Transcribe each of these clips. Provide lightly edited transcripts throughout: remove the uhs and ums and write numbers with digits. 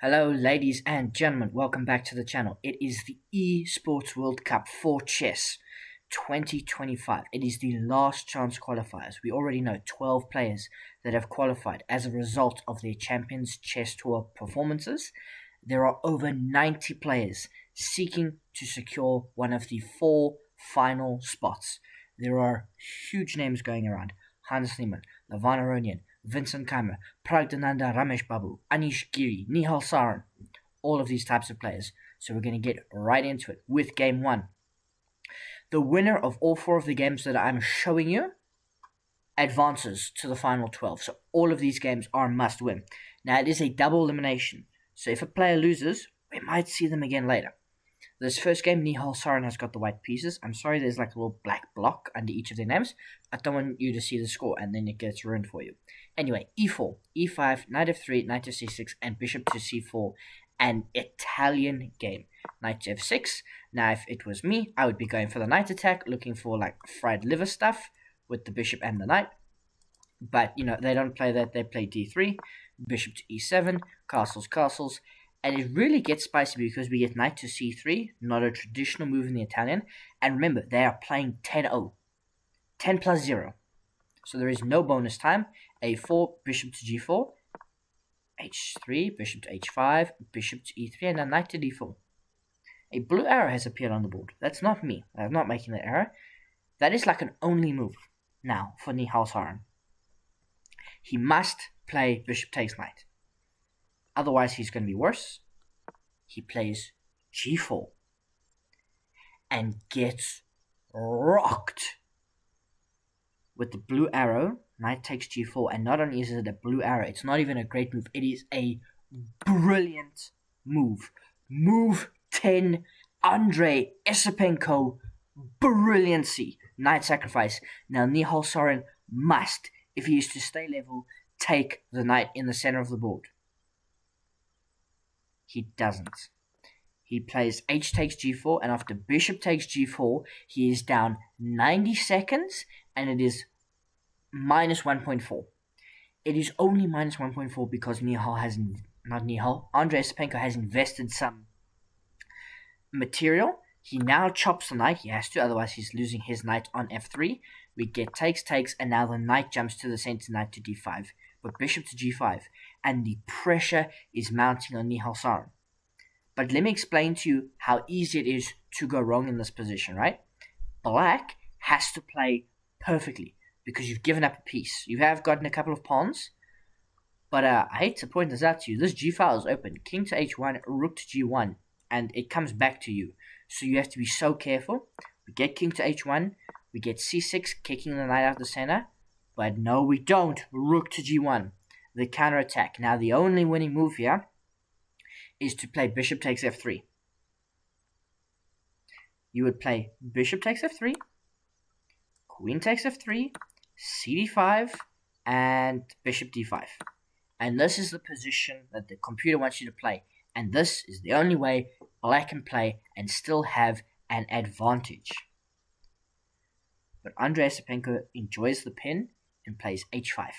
Hello, ladies and gentlemen. Welcome back to the channel. It is the Esports World Cup for chess 2025. It is the last chance qualifiers. We already know 12 players that have qualified as a result of their Champions Chess Tour performances. There are over 90 players seeking to secure one of the 4 final spots. There are huge names going around. Hans Niemann, Levon Aronian, Vincent Keimer, Pragdananda Ramesh Babu, Anish Giri, Nihal, Sarin, all of these types of players. So we're going to get right into it with Game 1. The winner of all 4 of the games that I'm showing you advances to the final 12. So all of these games are must win. Now it is a double elimination. So if a player loses, we might see them again later. This first game, Nihal Sarin has got the white pieces. I'm sorry there's like a little black block under each of their names. I don't want you to see the score and then it gets ruined for you. Anyway, e4, e5, knight f3, knight to c6, and bishop to c4. An Italian game. Knight to f6. Now if it was me, I would be going for the knight attack, looking for like fried liver stuff with the bishop and the knight. But, you know, they don't play that. They play d3, bishop to e7, castles, castles. And it really gets spicy because we get knight to c3, not a traditional move in the Italian. And remember, they are playing 10-0. 10 plus 0. So there is no bonus time. a4, bishop to g4, h3, bishop to h5, bishop to e3, and then knight to d4. A blue arrow has appeared on the board. That's not me. I'm not making that error. That is like an only move now for Nihal Sarin. He must play bishop takes knight. Otherwise, he's going to be worse. He plays g4 and gets rocked with the blue arrow. Knight takes g4, and not only is it a blue arrow, it's not even a great move. It is a brilliant move. Move 10, Andrei Esipenko, brilliancy. Knight sacrifice. Now Nihal Sarin must, if he is to stay level, take the knight in the center of the board. He doesn't. He plays h takes g4, and after bishop takes g4, he is down 90 seconds, and it is minus 1.4. It is only minus 1.4 because Andrei Esipenko has invested some material. He now chops the knight. He has to, otherwise he's losing his knight on f3. We get takes, and now the knight jumps to the center, knight to d5. But bishop to g5, and the pressure is mounting on Nihal Sarin. But let me explain to you how easy it is to go wrong in this position, right? Black has to play perfectly because you've given up a piece. You have gotten a couple of pawns, but I hate to point this out to you. This g file is open. King to h1, rook to g1, and it comes back to you. So you have to be so careful. We get king to h1, we get c6, kicking the knight out the center. But no, we don't. Rook to g1. The counterattack. Now, the only winning move here is to play bishop takes f3. You would play bishop takes f3, queen takes f3, cd5, and bishop d5. And this is the position that the computer wants you to play. And this is the only way black can play and still have an advantage. But Andrei Esipenko enjoys the pin and plays h5.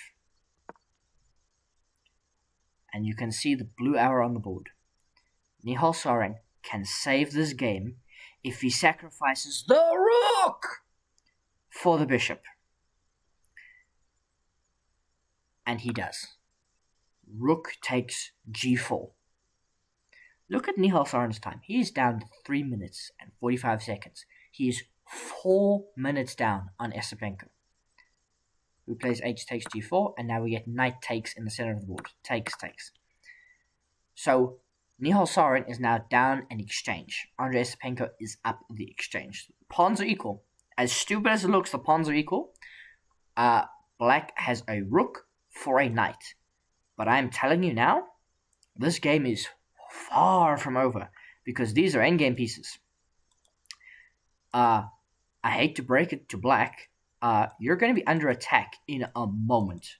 And you can see the blue arrow on the board. Nihal Sarin can save this game if he sacrifices the rook for the bishop. And he does. Rook takes g4. Look at Nihal Sarin's time. He is down to 3 minutes and 45 seconds. He is 4 minutes down on Esipenko, who plays h takes g4, and now we get knight takes in the center of the board. Takes. So, Nihal Sarin is now down an exchange. Andrei Esipenko is up the exchange. Pawns are equal. As stupid as it looks, the pawns are equal. Black has a rook for a knight. But I am telling you now, this game is far from over, because these are endgame pieces. I hate to break it to black, you're going to be under attack in a moment.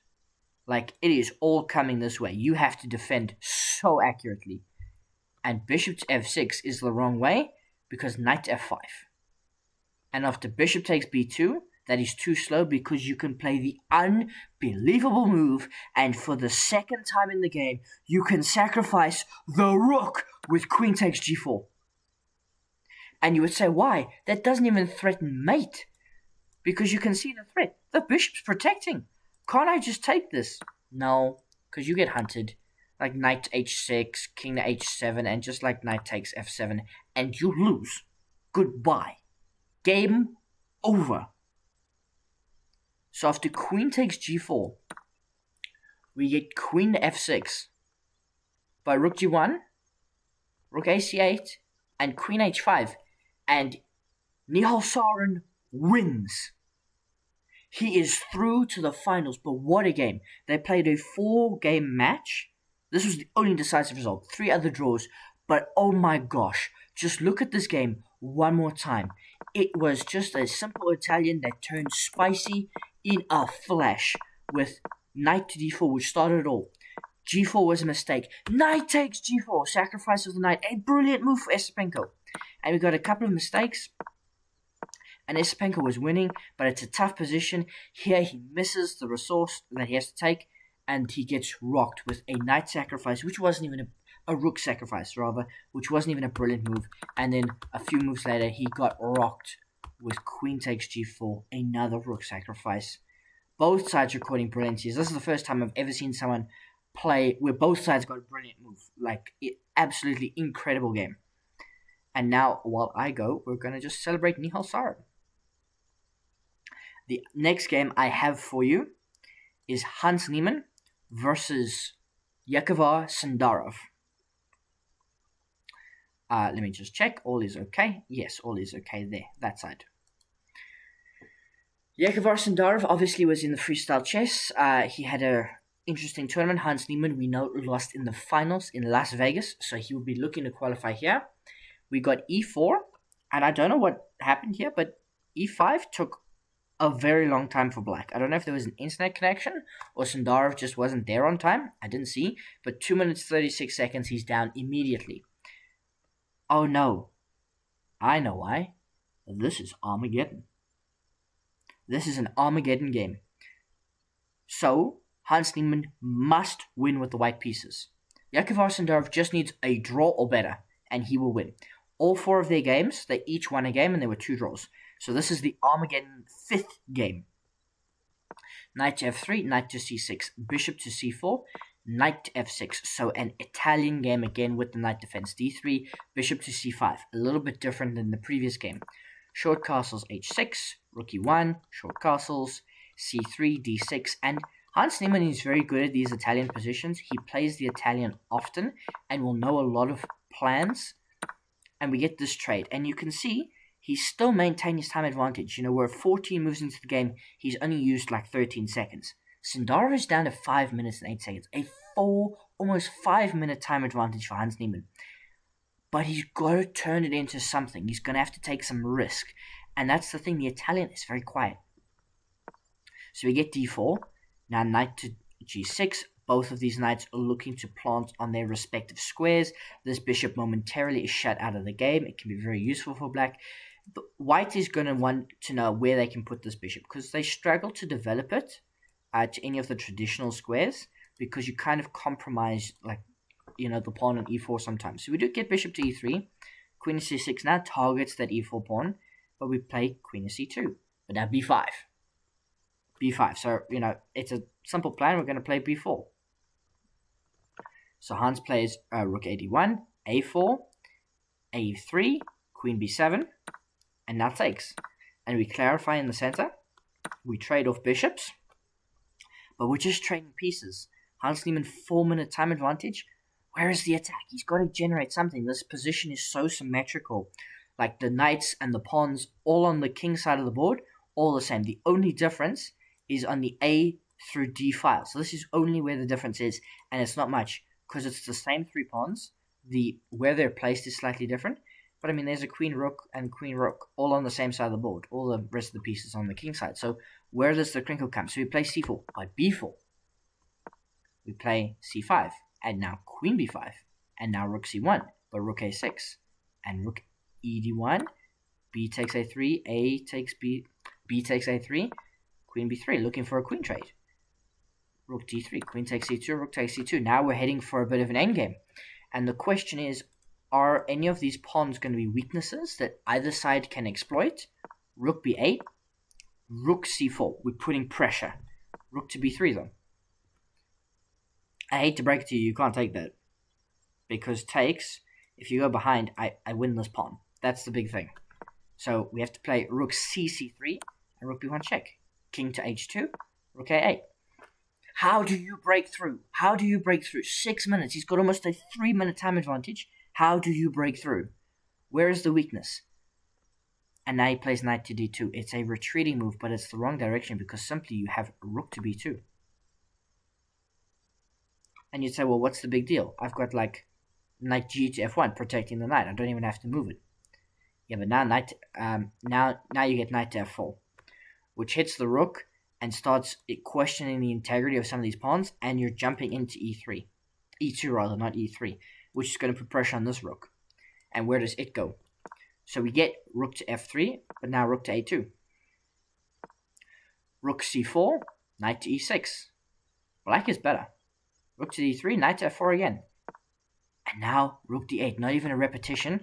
Like, it is all coming this way. You have to defend so accurately. And bishop to f6 is the wrong way, because knight to f5. And after bishop takes b2, that is too slow because you can play the unbelievable move, and for the second time in the game, you can sacrifice the rook with queen takes g4. And you would say, why? That doesn't even threaten mate. Because you can see the threat. The bishop's protecting. Can't I just take this? No, because you get hunted. Like knight to h6, king to h7, and just like knight takes f7, and you lose. Goodbye. Game over. So after queen takes g4, we get queen to f6 by rook g1, rook ac8, and queen h5, and Nihal Sarin wins. He is through to the finals, but what a game. They played a 4-game match. This was the only decisive result. 3 other draws, but oh my gosh, just look at this game one more time. It was just a simple Italian that turned spicy in a flash with knight to d4, which started it all. g4 was a mistake. Knight takes g4, sacrifice of the knight. A brilliant move for Esipenko. And we got a couple of mistakes. And Esipenko was winning, but it's a tough position. Here he misses the resource that he has to take, and he gets rocked with a knight sacrifice, which wasn't even a rook sacrifice, rather, which wasn't even a brilliant move. And then a few moves later, he got rocked with queen takes g4, another rook sacrifice. Both sides recording brilliancies. This is the first time I've ever seen someone play where both sides got a brilliant move. Like, absolutely incredible game. And now, while I go, we're going to just celebrate Nihal Sarin. The next game I have for you is Hans Niemann versus Javokhir Sindarov. Let me just check. All is okay. Yes, all is okay there. That side. Javokhir Sindarov obviously was in the freestyle chess. He had a interesting tournament. Hans Niemann, we know, lost in the finals in Las Vegas, so he will be looking to qualify here. We got e4, and I don't know what happened here, but e5 took a very long time for black. I don't know if there was an internet connection or Sindarov just wasn't there on time. I didn't see, but 2 minutes 36 seconds, he's down immediately. Oh no, I know why. This is Armageddon. This is an Armageddon game. So, Hans Niemann must win with the white pieces. Javokhir Sindarov just needs a draw or better, and he will win. All 4 of their games, they each won a game, and there were 2 draws. So this is the Armageddon 5th game. Knight to f3, knight to c6, bishop to c4, knight to f6. So an Italian game again with the knight defense. d3, bishop to c5. A little bit different than the previous game. Short castles h6, rook e1, short castles, c3, d6. And Hans Niemann is very good at these Italian positions. He plays the Italian often and will know a lot of plans. And we get this trade. And you can see he's still maintained his time advantage. You know, we're 14 moves into the game. He's only used like 13 seconds. Sindarov is down to 5 minutes and 8 seconds. A full, almost 5-minute time advantage for Hans Niemann. But he's got to turn it into something. He's going to have to take some risk. And that's the thing. The Italian is very quiet. So we get d4. Now knight to g6. Both of these knights are looking to plant on their respective squares. This bishop momentarily is shut out of the game. It can be very useful for black. But white is going to want to know where they can put this bishop, because they struggle to develop it to any of the traditional squares, because you kind of compromise, like, you know, the pawn on e4 sometimes. So we do get bishop to e3. Queen to c6 now targets that e4 pawn, but we play queen to c2. But now b5. b5. So, you know, it's a simple plan. We're going to play b4. So Hans plays rook a1, a4, a3, queen b7, and now takes. And we clarify in the center. We trade off bishops, but we're just trading pieces. Hans Niemann 4-minute time advantage. Where is the attack? He's got to generate something. This position is so symmetrical. Like the knights and the pawns all on the king side of the board, all the same. The only difference is on the A through D file. So this is only where the difference is, and it's not much, because it's the same 3 pawns. Where they're placed is slightly different. But I mean, there's a queen rook and queen rook all on the same side of the board. All the rest of the pieces on the king side. So where does the crinkle come? So we play c4 by b4. We play c5, and now queen b5, and now rook c1, but rook a6, and rook e d1, b takes a3, a takes b, B takes A3, queen B3, looking for a queen trade. Rook D3, queen takes C2, rook takes C2. Now we're heading for a bit of an endgame. And the question is, are any of these pawns going to be weaknesses that either side can exploit? Rook B8, rook C4. We're putting pressure. Rook to B3 though. I hate to break it to you, you can't take that. Because takes, if you go behind, I win this pawn. That's the big thing. So we have to play rook C3 and rook B1 check. King to H2, rook A8. How do you break through? How do you break through? 6 minutes. He's got almost a 3-minute time advantage. How do you break through? Where is the weakness? And now he plays knight to D2. It's a retreating move, but it's the wrong direction because simply you have rook to B2. And you'd say, well, what's the big deal? I've got like knight G to F1 protecting the knight. I don't even have to move it. Yeah, but now now you get knight to F4, which hits the rook and starts questioning the integrity of some of these pawns, and you're jumping into E3. E2 rather, not E3, which is going to put pressure on this rook. And where does it go? So we get rook to F3, but now rook to A2. Rook C4, knight to E6. Black is better. Rook to D3, knight to F4 again. And now rook D8, not even a repetition.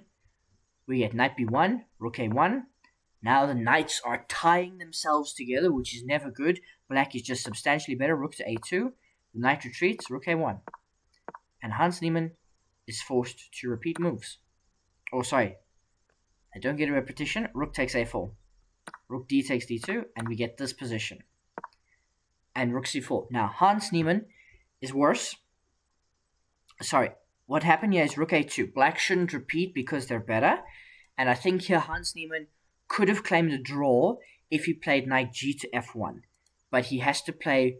We get knight B1, rook A1. Now the knights are tying themselves together, which is never good. Black is just substantially better. Rook to A2. The knight retreats, rook A1. And Hans Niemann is forced to repeat moves. Oh, sorry. I don't get a repetition. Rook takes A4. Rook D takes D2, and we get this position. And rook C4. Now, Hans Niemann is worse. Sorry. What happened here is rook A2. Black shouldn't repeat because they're better. And I think here Hans Niemann could have claimed a draw if he played knight G to F1. But he has to play,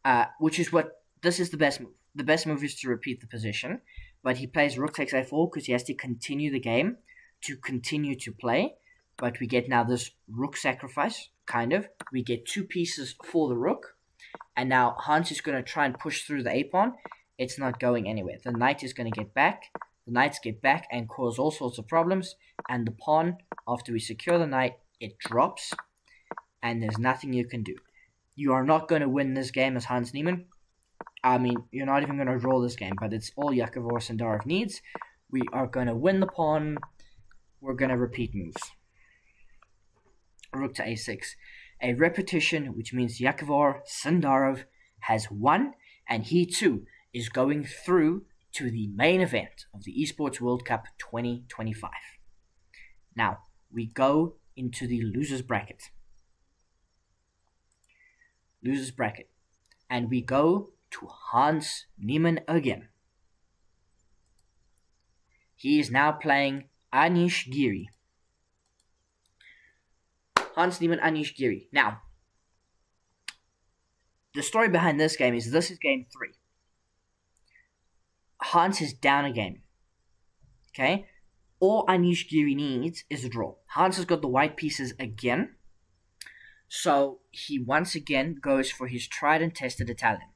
this is the best move. The best move is to repeat the position. But he plays rook takes A4 because he has to continue the game to continue to play. But we get now this rook sacrifice, kind of. We get 2 pieces for the rook. And now Hans is going to try and push through the A-pawn. It's not going anywhere. The knight is going to get back. The knights get back and cause all sorts of problems. And the pawn, after we secure the knight, it drops. And there's nothing you can do. You are not going to win this game as Hans Niemann. I mean, you're not even going to draw this game. But it's all Javokhir Sindarov needs. We are going to win the pawn. We're going to repeat moves. Rook to A6. A repetition, which means Javokhir Sindarov has won. And he too is going through to the main event of the Esports World Cup 2025. Now, we go into the losers bracket. Losers bracket. And we go to Hans Niemann again. He is now playing Anish Giri. Hans Niemann, Anish Giri. Now, the story behind this game is game 3. Hans is down a game. Okay? All Anish Giri needs is a draw. Hans has got the white pieces again. So he once again goes for his tried and tested Italian.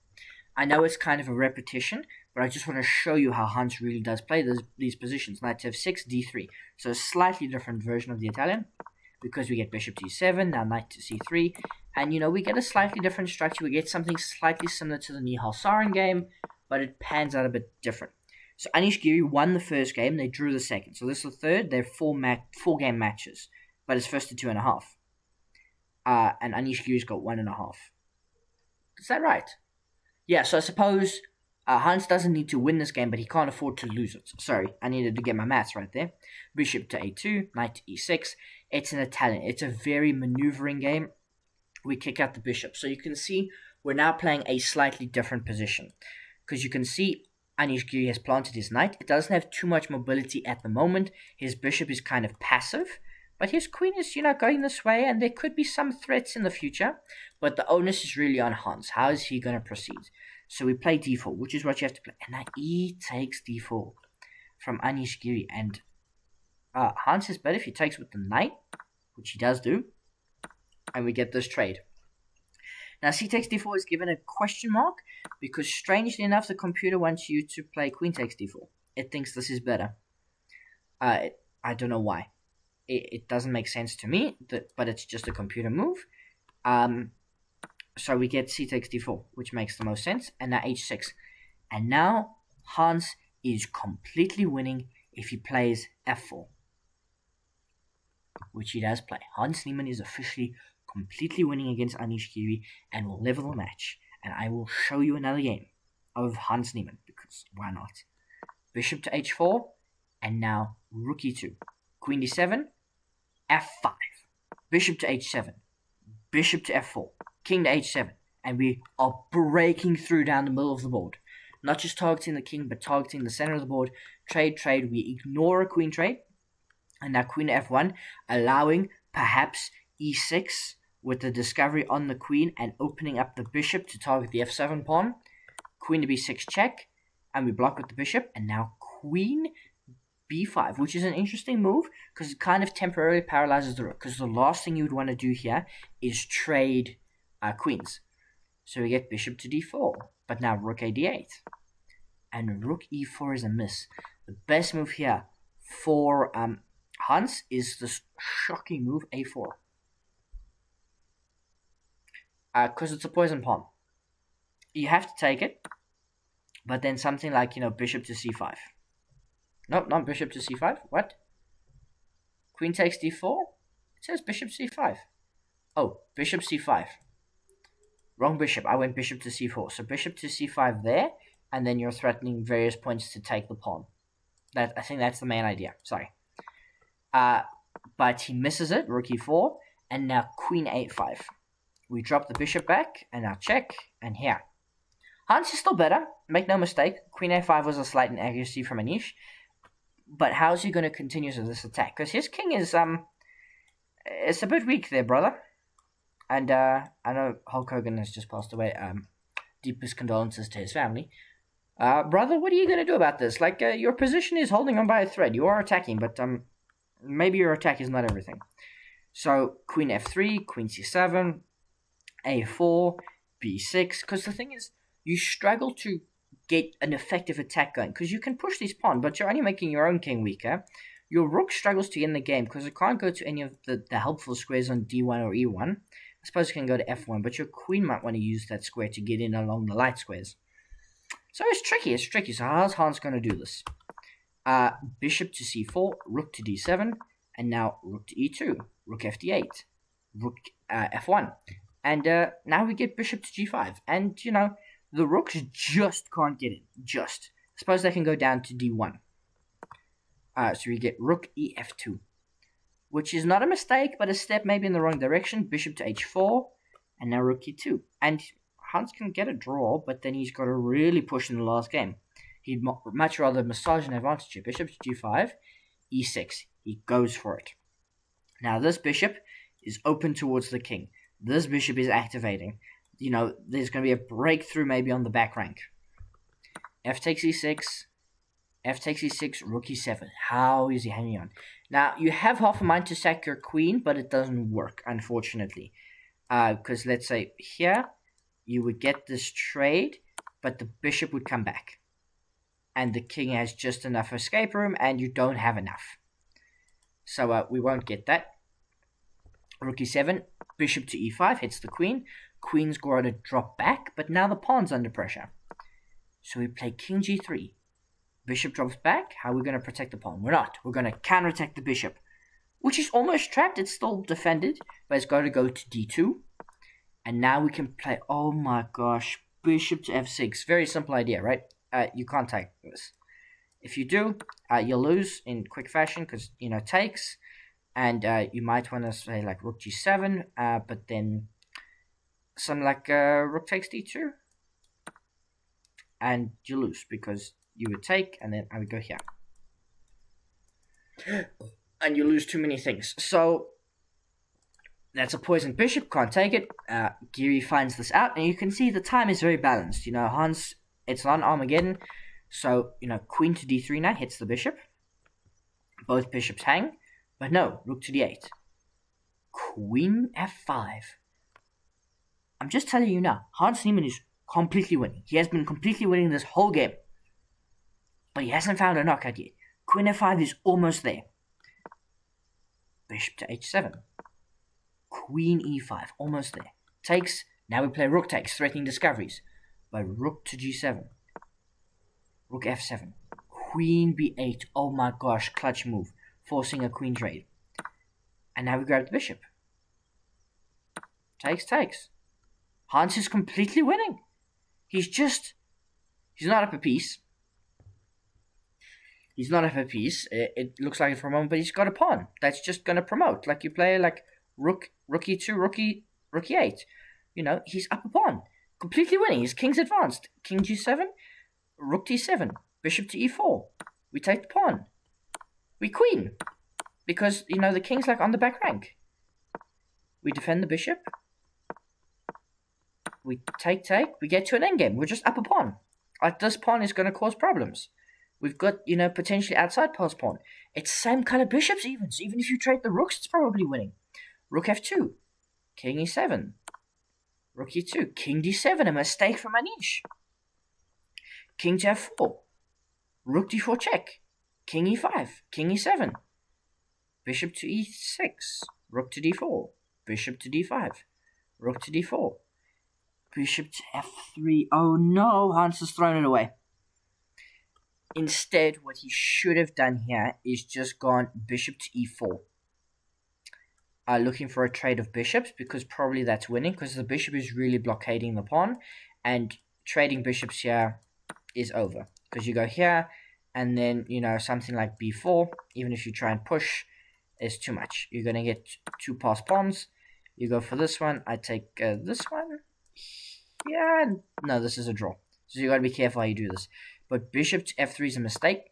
I know it's kind of a repetition, but I just want to show you how Hans really does play these positions. Knight to F6, D3. So a slightly different version of the Italian. Because we get bishop to E7, now knight to C3. And, we get a slightly different structure. We get something slightly similar to the Nihal Sarin game, but it pans out a bit different. So Anish Giri won the first game. They drew the second. So this is the third. They're 4-game matches. But it's first to 2.5. And Anish Giri's got 1.5. Is that right? Yeah, so I suppose Hans doesn't need to win this game, but he can't afford to lose it. Sorry, I needed to get my maths right there. Bishop to A2, knight to E6. It's an Italian. It's a very maneuvering game. We kick out the bishop. So you can see we're now playing a slightly different position. Because you can see Anish Giri has planted his knight. It doesn't have too much mobility at the moment. His bishop is kind of passive. But his queen is, going this way. And there could be some threats in the future. But the onus is really on Hans. How is he going to proceed? So we play d4, which is what you have to play. And now e takes d4 from Anish Giri. And Hans is better if he takes with the knight, which he does do. And we get this trade. Now c takes d4 is given a question mark because strangely enough the computer wants you to play queen takes d4. It thinks this is better. I don't know why. it doesn't make sense to me, but it's just a computer move. So we get c takes d4, which makes the most sense, and now h6. And now Hans is completely winning if he plays f4, which he does play. Hans Niemann is officially completely winning against Anish Giri and will level the match. And I will show you another game of Hans Niemann, because why not? Bishop to h4, and now rook e2. Queen d7, f5. Bishop to h7. Bishop to f4. King to h7. And we are breaking through down the middle of the board. Not just targeting the king, but targeting the center of the board. Trade. We ignore a queen trade. And now queen to f1, allowing perhaps e6 with the discovery on the queen and opening up the bishop to target the f7 pawn. Queen to b6 check, and we block with the bishop. And now queen b5, which is an interesting move because it kind of temporarily paralyzes the rook, because the last thing you would want to do here is trade queens. So we get bishop to d4, but now rook a d8. And rook e4 is a miss. The best move here for Hans is this shocking move a4. Because it's a poison pawn. You have to take it, but then something like, bishop to c5. Nope, not bishop to c5. What? Queen takes d4? It says bishop c5. Oh, bishop c5. Wrong bishop. I went bishop to c4. So bishop to c5 there, and then you're threatening various points to take the pawn. I think that's the main idea. Sorry. But he misses it. Rook e4, and now queen a5. We drop the bishop back, and now check, and here. Hans is still better. Make no mistake. Queen a5 was a slight inaccuracy from Anish. But how's he going to continue with this attack? Because his king is it's a bit weak there, brother. And I know Hulk Hogan has just passed away. Deepest condolences to his family. Brother, what are you going to do about this? Your position is holding on by a thread. You are attacking, but maybe your attack is not everything. So queen f3, queen c7, a4, b6. Because the thing is, you struggle to get an effective attack going, because you can push these pawns, but you're only making your own king weaker. Your rook struggles to end the game because it can't go to any of the helpful squares on d1 or e1. I suppose it can go to f1, but your queen might want to use that square to get in along the light squares. So it's tricky. So how's Hans going to do this? Bishop to c4, rook to d7, and now rook to e2, rook fd8, rook f1. And now we get bishop to g5. And, the rooks just can't get in. Just. Suppose they can go down to d1. So we get rook ef2, which is not a mistake, but a step maybe in the wrong direction. Bishop to h4, and now rook e2. And Hans can get a draw, but then he's got to really push in the last game. He'd much rather massage an advantage here. Bishop to g5, e6. He goes for it. Now this bishop is open towards the king. This bishop is activating. There's going to be a breakthrough maybe on the back rank. F takes e6. F takes e6, rook e7. How is he hanging on? Now, you have half a mind to sack your queen, but it doesn't work, unfortunately. Because let's say here, you would get this trade, but the bishop would come back. And the king has just enough escape room, and you don't have enough. So we won't get that. Rook e7, bishop to e5, hits the queen. Queen's got to drop back, but now the pawn's under pressure. So we play king g3. Bishop drops back. How are we going to protect the pawn? We're not. We're going to counterattack the bishop, which is almost trapped. It's still defended, but it's got to go to d2. And now we can play, oh my gosh, bishop to f6. Very simple idea, right? You can't take this. If you do, you'll lose in quick fashion because, takes. And you might want to say like rook g7, but then something like rook takes d2. And you lose because you would take, and then I would go here. And you lose too many things. So that's a poisoned bishop, can't take it. Giri finds this out, and you can see the time is very balanced. Hans, it's not an armageddon. So, queen to d3 now hits the bishop. Both bishops hang. But no, rook to d8. Queen f5. I'm just telling you now, Hans Niemann is completely winning. He has been completely winning this whole game. But he hasn't found a knockout yet. Queen f5 is almost there. bishop to h7. Queen e5, almost there. Takes, now we play rook takes, threatening discoveries. But rook to g7. Rook f7. Queen b8, oh my gosh, clutch move. Forcing a queen trade. And now we grab the bishop. Takes. Hans is completely winning. He's not up a piece. He's not up a piece. It looks like it for a moment, but he's got a pawn. That's just going to promote. Like you play like rook e2, rook e8. You know, he's up a pawn. Completely winning. His king's advanced. King g7, rook d7, bishop to e4. We take the pawn. We queen. Because, you know, the king's like on the back rank. We defend the bishop. We take. We get to an endgame. We're just up a pawn. Like, this pawn is going to cause problems. We've got, you know, potentially outside pass pawn. It's same kind of bishops even. So even if you trade the rooks, it's probably winning. Rook f2. King e7. Rook e2. King d7. A mistake from Anish. King to f4. Rook d4 check. King e5. King e7. Bishop to e6. Rook to d4. Bishop to d5. Rook to d4. Bishop to f3. Oh no, Hans has thrown it away. Instead, what he should have done here is just gone bishop to e4. Looking for a trade of bishops, because probably that's winning, because the bishop is really blockading the pawn, and trading bishops here is over. Because you go here, and then, you know, something like b4, even if you try and push, is too much. You're going to get two passed pawns. You go for this one. I take this one. Yeah, no, this is a draw. So you got to be careful how you do this. But bishop to f3 is a mistake,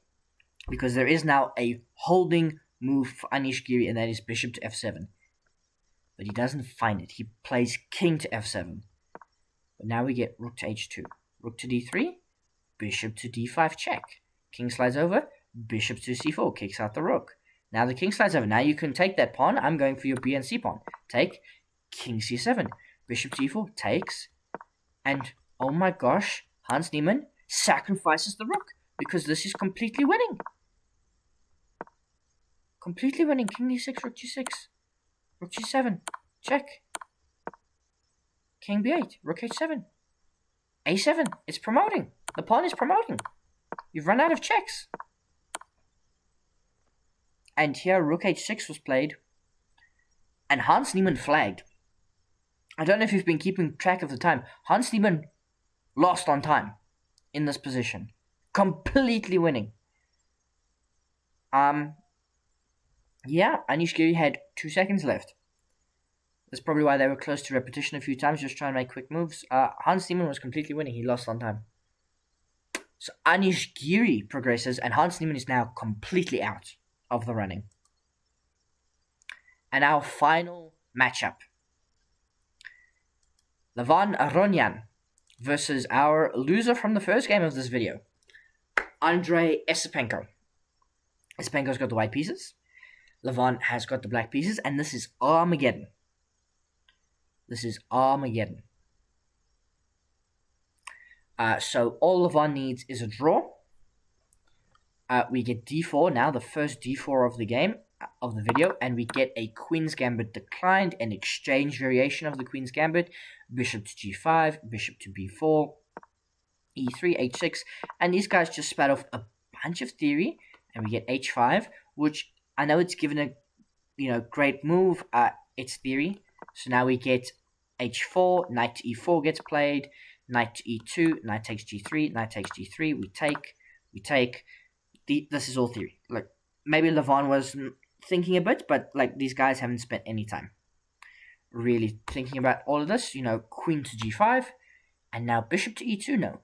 because there is now a holding move for Anish Giri, and that is bishop to f7. But he doesn't find it. He plays king to f7. But now we get rook to h2. Rook to d3. Bishop to d5 check. King slides over. Bishop to c4. Kicks out the rook. Now the king slides over. Now you can take that pawn. I'm going for your b and c pawn. Take. King c7. Bishop to e4. Takes. And, oh my gosh, Hans Niemann sacrifices the rook, because this is completely winning. Completely winning. King d6, rook g6. Rook g7. Check. King b8. Rook h7. a7. It's promoting. The pawn is promoting. You've run out of checks. And here rook h6 was played. And Hans Niemann flagged. I don't know if you've been keeping track of the time. Hans Niemann lost on time in this position. Completely winning. Yeah, Anish Giri had 2 seconds left. That's probably why they were close to repetition a few times, just trying to make quick moves. Hans Niemann was completely winning. He lost on time. So Anish Giri progresses, and Hans Niemann is now completely out of the running. And our final matchup. Levon Aronian versus our loser from the first game of this video, Andrei Esipenko. Esipenko's got the white pieces. Levon has got the black pieces, and this is Armageddon. This is Armageddon. So all Levon needs is a draw. We get d4 now, the first d4 of the game, of the video, and we get a Queen's Gambit declined, an exchange variation of the Queen's Gambit, bishop to g5, bishop to b4, e3, h6, and these guys just spat off a bunch of theory, and we get h5, which I know it's given a, you know, great move. It's theory. So now we get h4, knight to e4 gets played, knight to e2, knight takes g3, knight takes g3, we take. This is all theory. Like, maybe Levon was thinking a bit, but like these guys haven't spent any time really thinking about all of this. You know, queen to g5, and now bishop to e2, no.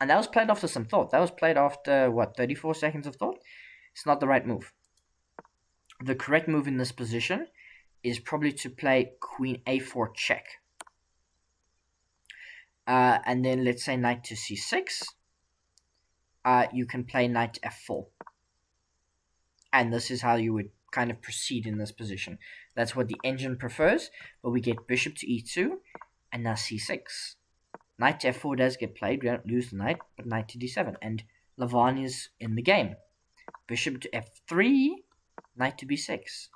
And that was played after some thought. That was played after, what, 34 seconds of thought? It's not the right move. The correct move in this position is probably to play queen a4 check. And then let's say knight to c6. You can play knight to f4. And this is how you would kind of proceed in this position. That's what the engine prefers. But we get bishop to e2 and now c6. Knight to f4 does get played. We don't lose the knight, but knight to d7. And Levon is in the game. Bishop to f3, knight to b6.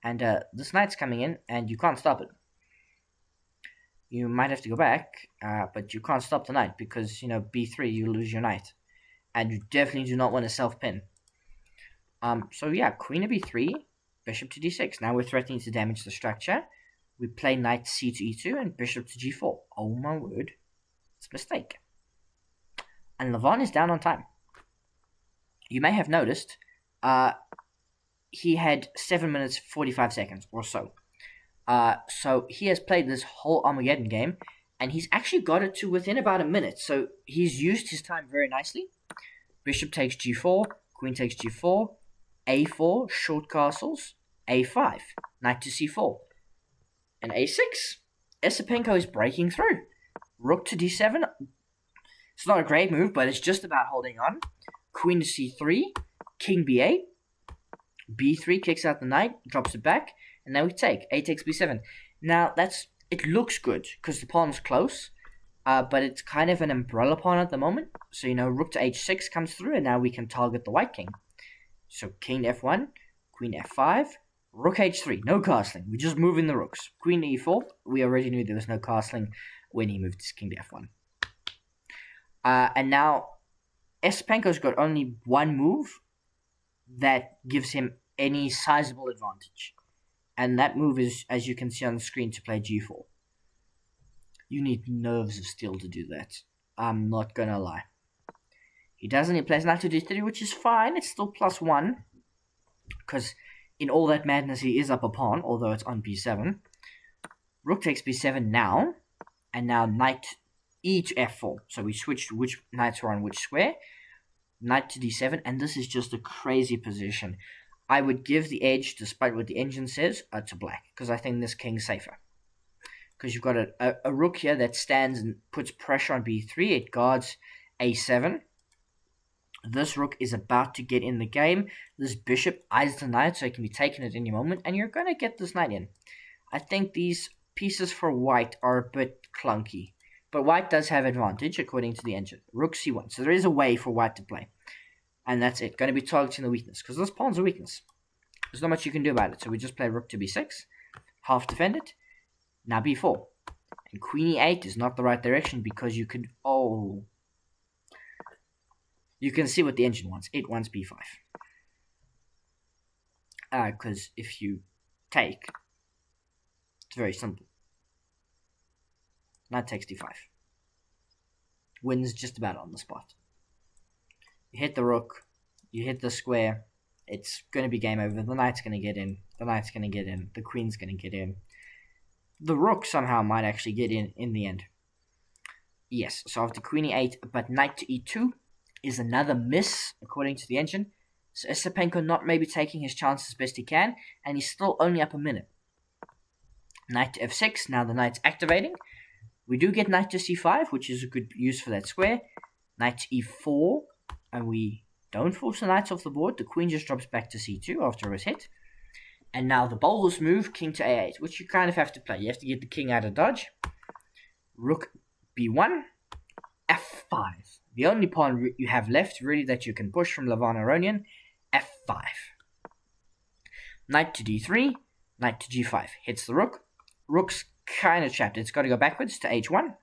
And this knight's coming in, and you can't stop it. You might have to go back, but you can't stop the knight because, b3, you lose your knight. And you definitely do not want to self-pin. So yeah, queen to b3, bishop to d6. Now we're threatening to damage the structure. We play knight c to e2 and bishop to g4. Oh my word, it's a mistake. And Levon is down on time. You may have noticed, he had 7 minutes 45 seconds or so. So he has played this whole Armageddon game, and he's actually got it to within about a minute. So he's used his time very nicely. Bishop takes g4, queen takes g4, a4, short castles, a5, knight to c4, and a6. Esipenko is breaking through. Rook to d7. It's not a great move, but it's just about holding on. Queen to c3, king b8, b3 kicks out the knight, drops it back, and now we take. A takes b7. Now, it looks good, because the pawn's close, but it's kind of an umbrella pawn at the moment. So, rook to h6 comes through, and now we can target the white king. So, king to f1, queen to f5, rook h3, no castling. We're just moving the rooks. Queen to e4, we already knew there was no castling when he moved his king to f1. And now, Esipenko's got only one move that gives him any sizable advantage. And that move is, as you can see on the screen, to play g4. You need nerves of steel to do that. I'm not gonna lie. He doesn't. He plays knight to d3, which is fine. It's still +1. Because in all that madness, he is up a pawn, although it's on b7. Rook takes b7 now. And now knight e to f4. So we switched which knights are on which square. Knight to d7. And this is just a crazy position. I would give the edge, despite what the engine says, to black. Because I think this king's safer. Because you've got a rook here that stands and puts pressure on b3. It guards a7. This rook is about to get in the game. This bishop eyes the knight, so it can be taken at any moment. And you're going to get this knight in. I think these pieces for white are a bit clunky. But white does have advantage, according to the engine. Rook c1. So there is a way for white to play. And that's it. Going to be targeting the weakness. Because this pawn's a weakness. There's not much you can do about it. So we just play rook to b6. Half defended. Now b4. And queen e8 is not the right direction because you could... Oh. You can see what the engine wants. It wants b5. Because if you take... It's very simple. Knight takes d5. Wins just about on the spot. You hit the rook. You hit the square. It's going to be game over. The knight's going to get in. The knight's going to get in. The queen's going to get in. The rook somehow might actually get in the end. Yes, so after queen e8, but knight to e2 is another miss, according to the engine. So Esipenko not maybe taking his chances as best he can, and he's still only up a minute. Knight to f6, now the knight's activating. We do get knight to c5, which is a good use for that square. Knight to e4, and we don't force the knights off the board. The queen just drops back to c2 after it was hit. And now the boldest move, king to a8, which you kind of have to play. You have to get the king out of dodge. Rook b1, f5. The only pawn you have left, really, that you can push from Levon Aronian, f5. Knight to d3, knight to g5. Hits the rook. Rook's kind of trapped. It's got to go backwards to h1.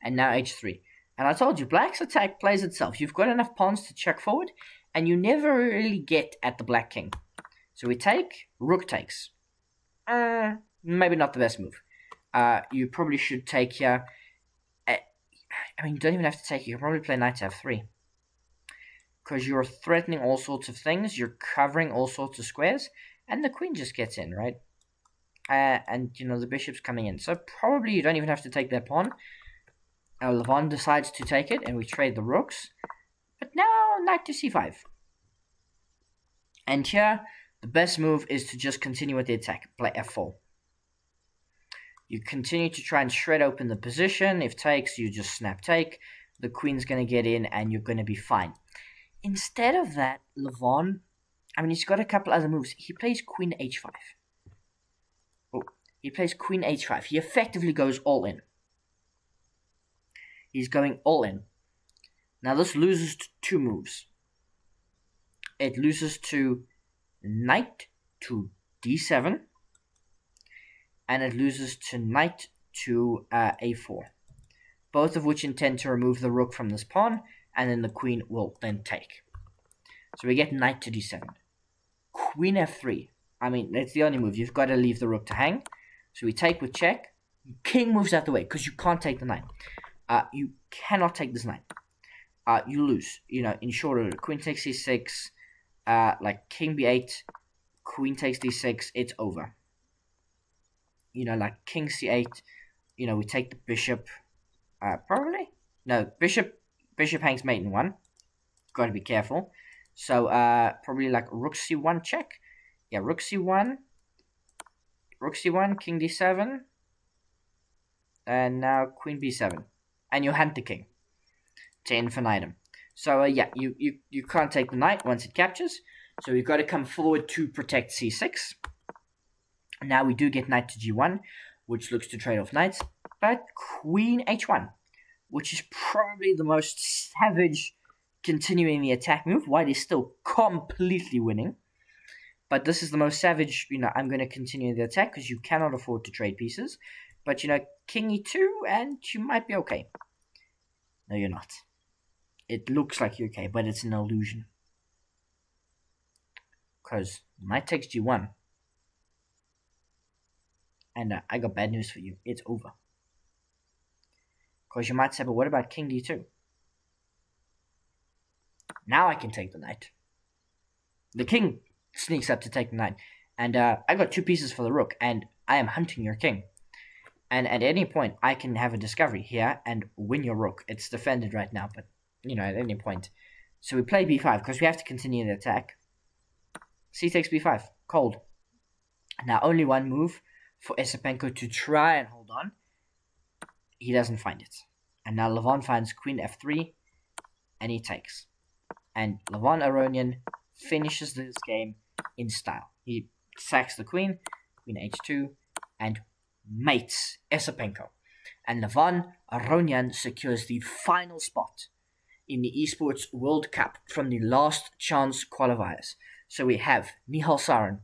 And now h3. And I told you, black's attack plays itself. You've got enough pawns to check forward, and you never really get at the black king. So we take, rook takes. Maybe not the best move. You probably should take here. I mean, you don't even have to take it. You can probably play knight to f3. Because you're threatening all sorts of things. You're covering all sorts of squares. And the queen just gets in, right? And, the bishop's coming in. So probably you don't even have to take that pawn. Levon decides to take it, and we trade the rooks. But now, knight to c5. And here, the best move is to just continue with the attack. Play f4. You continue to try and shred open the position. If takes, you just snap take. The queen's going to get in, and you're going to be fine. Instead of that, Levon, he's got a couple other moves. He plays queen h5. Oh, he plays queen h5. He effectively goes all in. He's going all in. Now, this loses two moves. It loses to knight to d7, and it loses to knight to a4, both of which intend to remove the rook from this pawn, and then the queen will then take. So we get knight to d7. Queen f3. I mean, that's the only move. You've got to leave the rook to hang. So we take with check. King moves out the way because you can't take the knight. You cannot take this knight. You lose. In short order, queen takes c6, like king b8, queen takes d6, it's over. Like king c8, we take the bishop, probably? No, bishop hangs mate in 1. Got to be careful. So, probably like rook c1 check. Yeah, rook c1, king d7, and now queen b7. And you hand the king to infinitum. So, yeah, you can't take the knight once it captures. So we've got to come forward to protect c6. Now we do get knight to g1, which looks to trade off knights. But queen h1, which is probably the most savage continuing the attack move. White is still completely winning. But this is the most savage, I'm going to continue the attack because you cannot afford to trade pieces. But, king e2, and you might be okay. No, you're not. It looks like you're okay, but it's an illusion. Because knight takes g1. And I got bad news for you. It's over. Because you might say, but what about king d2? Now I can take the knight. The king sneaks up to take the knight. And I got 2 pieces for the rook. And I am hunting your king. And at any point, I can have a discovery here and win your rook. It's defended right now, but, at any point. So we play b5 because we have to continue the attack. C takes b5. Cold. Now only one move for Esipenko to try and hold on. He doesn't find it. And now Levon finds queen f3, and he takes. And Levon Aronian finishes this game in style. He sacks the queen h2, and mates Esipenko. And Levon Aronian secures the final spot in the Esports World Cup from the Last Chance Qualifiers. So we have Nihal Sarin,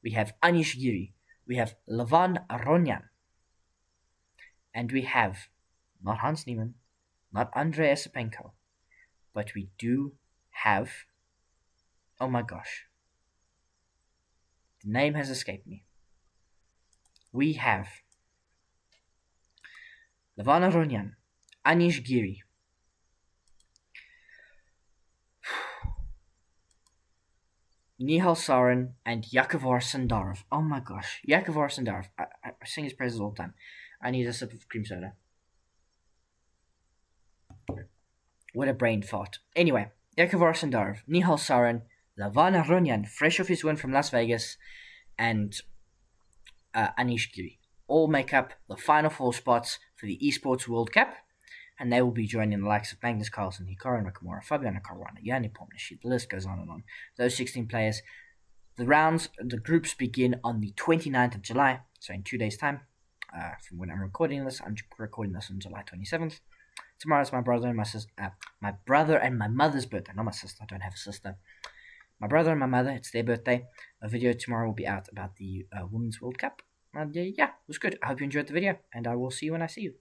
we have Anish Giri, we have Levon Aronian, and we have not Hans Niemann, not Andrei Esipenko, but we do have, oh my gosh, the name has escaped me. We have Levon Aronian, Anish Giri, Nihal Sarin, and Javokhir Sindarov. Oh my gosh, Javokhir Sindarov. I sing his praises all the time. I need a sip of cream soda. What a brain fart. Anyway, Javokhir Sindarov, Nihal Sarin, Levon Aronian, fresh off his win from Las Vegas, and Anish Giri all make up the final 4 spots for the Esports World Cup, and they will be joining the likes of Magnus Carlsen, Hikaru Nakamura, Fabiano Caruana, Yanni Pomnishi, the list goes on and on. Those 16 players. The groups begin on the 29th of July, so in 2 days' time. From when I'm recording this on July 27th. Tomorrow's my brother and my brother and my mother's birthday. Not my sister. I don't have a sister. My brother and my mother. It's their birthday. A video tomorrow will be out about the Women's World Cup. And yeah, it was good. I hope you enjoyed the video, and I will see you when I see you.